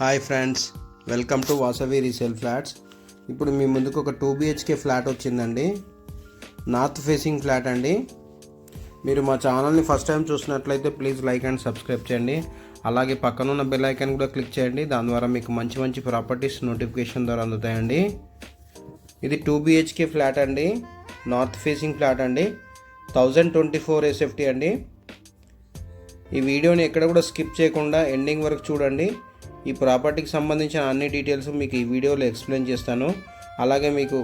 Hi friends, welcome to Vasavi resale flats. ఇప్పుడు మీ ముందుకు ఒక 2 BHK ఫ్లాట్ వచ్చిందండి. నార్త్ ఫేసింగ్ ఫ్లాట్ అండి. మీరు మా ఛానల్ని ఫస్ట్ టైం చూసినట్లయితే ప్లీజ్ లైక్ అండ్ సబ్స్క్రైబ్ చేయండి. అలాగే పక్కన ఉన్న బెల్ ఐకాన్ కూడా క్లిక్ చేయండి. దాని ద్వారా మీకు మంచి మంచి ప్రాపర్టీస్ నోటిఫికేషన్ ద్వారా అందుతాయండి. ఇది 2 BHK ఫ్లాట్ అండి. నార్త్ ఫేసింగ్ ఫ్లాట్ అండి. 1024 SFT అండి. ఈ వీడియోని ఎక్కడ కూడా స్కిప్ చేయకుండా ఎండింగ్ వరకు చూడండి. ఈ ప్రాపర్టీకి సంబంధించిన అన్ని డీటెయిల్స్ మీకు ఈ వీడియోలో ఎక్స్ప్లెయిన్ చేస్తాను. అలాగే మీకు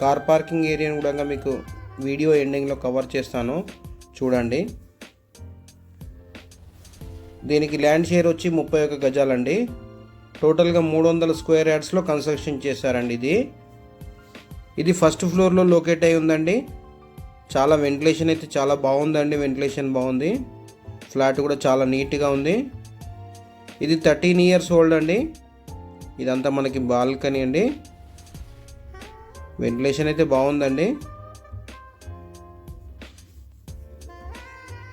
కార్ పార్కింగ్ ఏరియాని కూడా మీకు వీడియో ఎండింగ్లో కవర్ చేస్తాను, చూడండి. దీనికి ల్యాండ్ షేర్ వచ్చి 31 గజాలండి. టోటల్గా 300 స్క్వేర్ యార్డ్స్లో కన్స్ట్రక్షన్ చేశారండి. ఇది ఫస్ట్ ఫ్లోర్లో లొకేట్ అయి ఉందండి. చాలా వెంటిలేషన్ అయితే చాలా బాగుందండి. వెంటిలేషన్ బాగుంది. ఫ్లాట్ కూడా చాలా నీట్గా ఉంది. ఇది 13 years ఓల్డ్ అండి. ఇదంతా మనకి బాల్కనీ అండి. వెంటిలేషన్ అయితే బాగుందండి.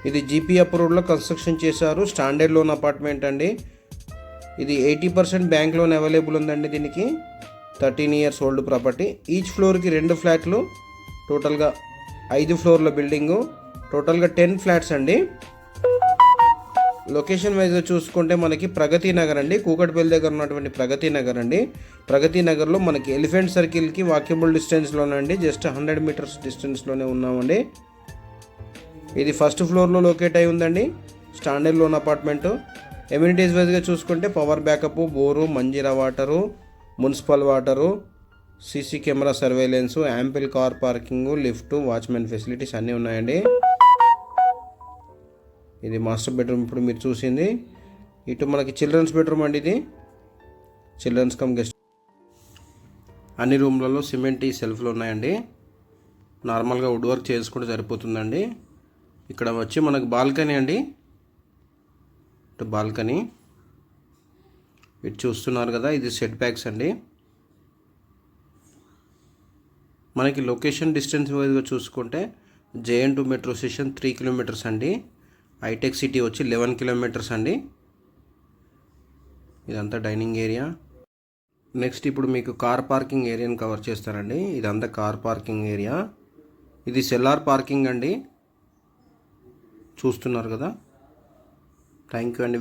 ఇది జీపీ అప్రూవ్డ్లో కన్స్ట్రక్షన్ చేశారు. స్టాండర్డ్ లోన్ అపార్ట్మెంట్ అండి. ఇది 80% బ్యాంక్ లోన్ అవైలబుల్ ఉందండి. దీనికి 13 years ఓల్డ్ ప్రాపర్టీ. ఈచ్ ఫ్లోర్కి 2 ఫ్లాట్లు. టోటల్గా 5 ఫ్లోర్ల బిల్డింగు. టోటల్గా 10 ఫ్లాట్స్ అండి. లొకేషన్ వైజ్గా చూసుకుంటే మనకి ప్రగతి నగర్ అండి. కూకట్పల్లి దగ్గర ఉన్నటువంటి ప్రగతి నగర్ అండి. ప్రగతి నగర్లో మనకి ఎలిఫెంట్ సర్కిల్కి వాక్యబుల్ డిస్టెన్స్లోనండి. జస్ట్ 100 meters డిస్టెన్స్లోనే ఉన్నామండి. ఇది ఫస్ట్ ఫ్లోర్లో లొకేట్ అయి ఉందండి. Standard loan apartment. ఎమ్యూనిటీస్ వైజ్గా చూసుకుంటే power backup, bore, Manjira water, municipal water, CC camera surveillance, ample car parking, lift, watchman facilities అన్నీ ఉన్నాయండి. ఇది మాస్టర్ బెడ్రూమ్ ఇప్పుడు మీరు చూసింది. ఇటు మనకి చిల్డ్రన్స్ బెడ్రూమ్ అండి. ఇది చిల్డ్రన్స్ కమ్ గెస్ట్. అన్ని రూమ్లలో సిమెంట్ సెల్ఫ్లు ఉన్నాయండి. నార్మల్గా వుడ్ వర్క్ చేసుకుంటే సరిపోతుందండి. ఇక్కడ వచ్చి మనకు బాల్కనీ అండి. ఇటు బాల్కనీ ఇటు చూస్తున్నారు కదా, ఇది సెట్ బ్యాక్స్ అండి. మనకి లొకేషన్ డిస్టెన్స్ వైజ్గా చూసుకుంటే JN2 మెట్రో స్టేషన్ 3 kilometers అండి. హైటెక్ సిటీ వచ్చి 11 kilometers అండి. ఇదంతా డైనింగ్ ఏరియా. నెక్స్ట్ ఇప్పుడు మీకు కార్ పార్కింగ్ ఏరియాని కవర్ చేస్తారండి. ఇదంతా కార్ పార్కింగ్ ఏరియా. ఇది సెల్లార్ పార్కింగ్ అండి. చూస్తున్నారు కదా. థ్యాంక్ యూ అండి.